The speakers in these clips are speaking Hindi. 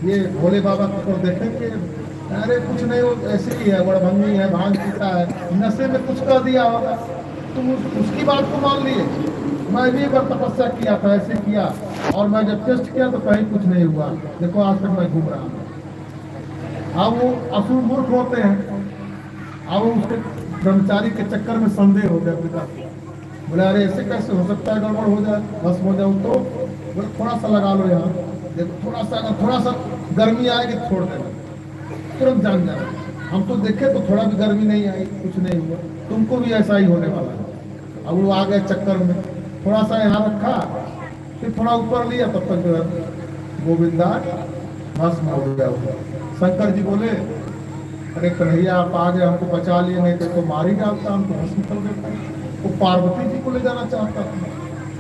ये भोले बाबा को देखेंगे, अरे कुछ नहीं, वो ऐसे ही है, बड़भंगी है, भांग पीता है, नशे में कुछ कर दिया होगा, तुम उसकी बात को मान लिए। मैं भी एक बार तपस्या किया था, ऐसे किया, और मैं जब टेस्ट किया तो कहीं कुछ नहीं हुआ, देखो आज तक मैं घूम रहा हूँ। अब वो असुर मूर्ख होते हैं, अब उसके ब्रह्मचारी के चक्कर में संदेह हो गया पिता। बोले अरे ऐसे कैसे हो सकता है, गड़बड़ हो जाए, भस्म हो जाऊँ तो। बोले थोड़ा सा लगा लो यहाँ, देखो थोड़ा सा, अगर थोड़ा सा गर्मी आएगी तो छोड़ देना, तुरंत जान जाना। हम तो देखे तो थोड़ा भी गर्मी नहीं आई, कुछ नहीं हुआ, तुमको भी ऐसा ही होने वाला है। अब वो आ गए चक्कर में, थोड़ा सा यहाँ रखा, फिर थोड़ा ऊपर लिया, तब तक जो है गोविंदा भस्म हो गया। शंकर जी बोले अरे कन्हैया आप आ गए, हमको बचा लिए, नहीं तो मार ही डालता, हमको हॉस्पिटल देता। वो पार्वती जी को ले जाना चाहता था।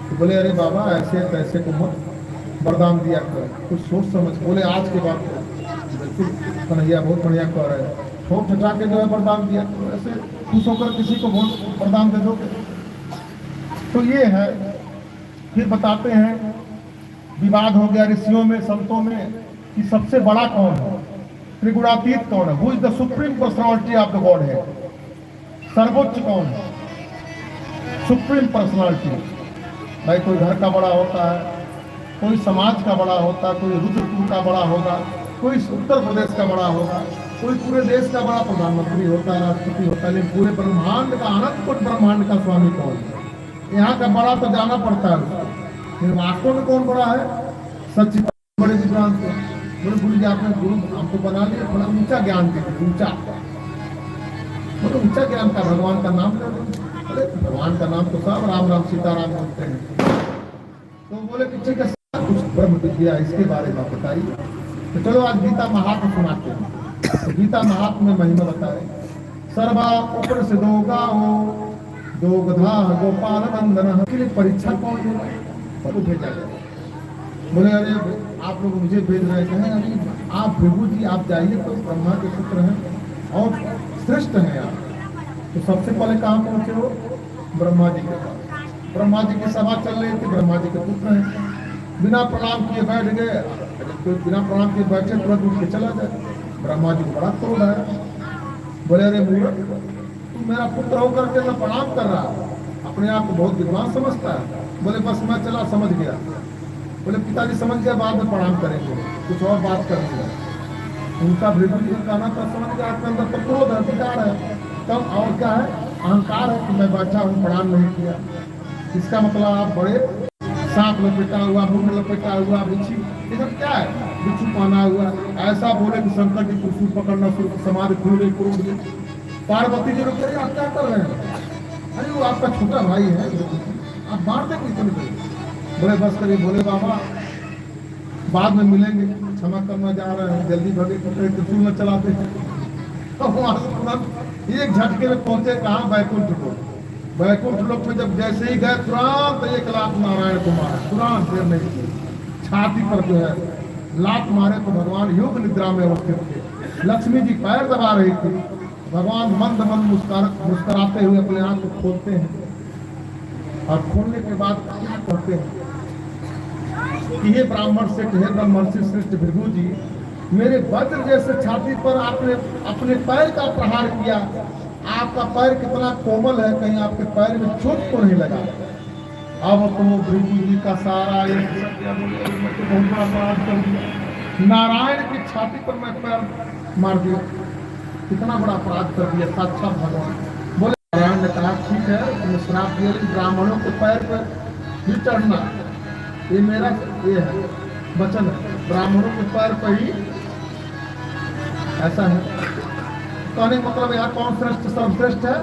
तो बोले अरे बाबा ऐसे पैसे को मत वरदान दिया कर, कुछ सोच समझ। बोले आज के बाद बिल्कुल कन्हैया बहुत बढ़िया कह रहे हैं, ठोक ठटा के जो है वरदान दिया, तो ऐसे खुश होकर किसी को बहुत वरदान दे दोगे। तो ये है। फिर बताते हैं विवाद हो गया ऋषियों में, संतों में, कि सबसे बड़ा कौन है, त्रिगुणातीत कौन है, who is the supreme personality of the God है, सर्वोच्च कौन है, सुप्रीम पर्सनालिटी। भाई कोई घर का बड़ा होता है, कोई समाज का बड़ा होता है, कोई रुद्रपुर का बड़ा होगा, कोई उत्तर प्रदेश का बड़ा होगा, कोई पूरे देश का बड़ा प्रधानमंत्री होता है, राष्ट्रपति होता है, लेकिन पूरे ब्रह्मांड का, अनंत कोटि ब्रह्मांड का स्वामी कौन है। यहाँ का बड़ा तो जाना पड़ता है उसको, लेकिन वास्तव में कौन बड़ा है, सच्ची बड़े विद्वान थे। बोले गुरु जी आपने गुरु हमको बना लिया, थोड़ा ऊंचा ज्ञान के, ऊंचा, बोले ऊंचा ज्ञान का, भगवान का नाम ले लो। अरे भगवान का नाम तो सब राम राम सीताराम बोलते हैं। तो बोले कि ठीक है कुछ ब्रह्म विद्या इसके बारे में बताइए। तो चलो आज गीता महात्म सुनाते हैं। तो गीता महात्म में महिमा बताए, सर्वा ऊपर से दो गाओ, दो गधा गोपाल नंदन के लिए परीक्षा कौन देगा, तो भेजा गया। बोले अरे आप लोग मुझे भेज रहे हैं, अरे आप भृगु जी आप जाइए, तो ब्रह्मा के पुत्र हैं और श्रेष्ठ हैं आप। तो सबसे पहले कहाँ पहुंचे हो, ब्रह्मा जी के पास। ब्रह्मा जी की सभा चल रही थी, ब्रह्मा जी के पुत्र हैं, बिना प्रणाम किए बैठ गए। तो बिना प्रणाम किए बैठे, तुरंत उठ के चला जाए। ब्रह्मा जी को बड़ा क्रोध आया, बोले अरे मूर्ख, तू मेरा पुत्र होकर के मैं प्रणाम कर रहा, अपने आप को बहुत विद्वान समझता है। बोले बस मैं चला, समझ गया। बोले पिताजी समझ गया, बाद में प्रणाम करेंगे, कुछ और बात करेंगे। उनका भृगु जी का कहना था, समझ गया आपके अंदर तो क्रोध है, विकार है, तब और क्या है, अहंकार है कि मैं बैठा हूँ प्रणाम नहीं किया। इसका मतलब आप बड़े सांप लपेटा हुआ, मुंह लपेटा हुआ, बिच्छू, ये सब क्या है, बिच्छू पहना हुआ, ऐसा बोले कि शंकर जी त्रिशूल पकड़ना शुरू, समाधि खुले क्रोध में। पार्वती जी लोग आप क्या कर रहे हैं, अरे वो आपका छोटा भाई है, आप मार देंगे इतने। बोले बस करिए, बोले बाबा बाद में मिलेंगे, क्षमा करना जा रहे हैं, जल्दी भगे त्रिशूल में चलाते हैं। तो वहां से तुरंत एक झटके में पहुंचे कहाँ, बैकुंठ को। बैकुंठ लोक में जब जैसे ही गए, तुरंत एक लात नारायण को मारा, तुरंत देर नहीं की, छाती पर जो है लात मारे तो भगवान योग निद्रा में अवस्थित थे। लक्ष्मी जी पैर दबा रही थी, भगवान मंद मंद मुस्कुराते हुए अपने आंख को खोलते हैं, और खोलने के बाद क्या कहते हैं कि हे ब्राह्मण श्रेष्ठ, हे ब्रह्मर्षि श्रेष्ठ भृगु जी, मेरे वज्र जैसे छाती पर आपने अपने पैर का प्रहार किया, आपका पैर कितना कोमल है, कहीं आपके पैर में चोट तो नहीं लगा। अब तो भृगु जी का सारा नारायण की छाती पर मैं पैर मार दिया, कितना बड़ा अपराध कर दिया साक्षात भगवान। बोले नारायण ने कहा ठीक है, तुमने श्राप दिया, लेकिन ब्राह्मणों के पैर पर ही चढ़ना, ये मेरा ये है वचन है, ब्राह्मणों के पैर पर ही, ऐसा है। कहने का मतलब यहाँ कौन श्रेष्ठ, सर्वश्रेष्ठ है।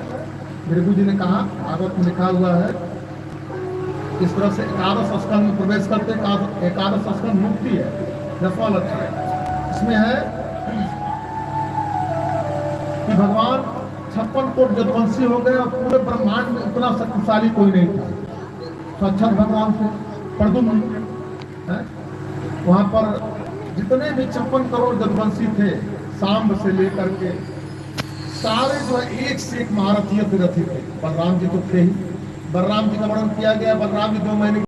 भृगु जी ने कहा, भागवत में लिखा हुआ है, इस तरह से एकादश स्कंध में प्रवेश करते, एकादश स्कंध मुक्ति है, 10वां लक्ष्य है। इसमें है कि भगवान 56 कोट जदवंशी हो गए और पूरे ब्रह्मांड में इतना शक्तिशाली कोई नहीं था। साक्षात भगवान थे, प्रद्युम्न है, वहां पर जितने भी 56 करोड़ जदवंशी थे, सांब से लेकर के सारे जो है एक से एक महारथी रथी थे। बलराम जी तो थे ही, बलराम जी का वर्णन किया गया, बलराम जी 2 महीने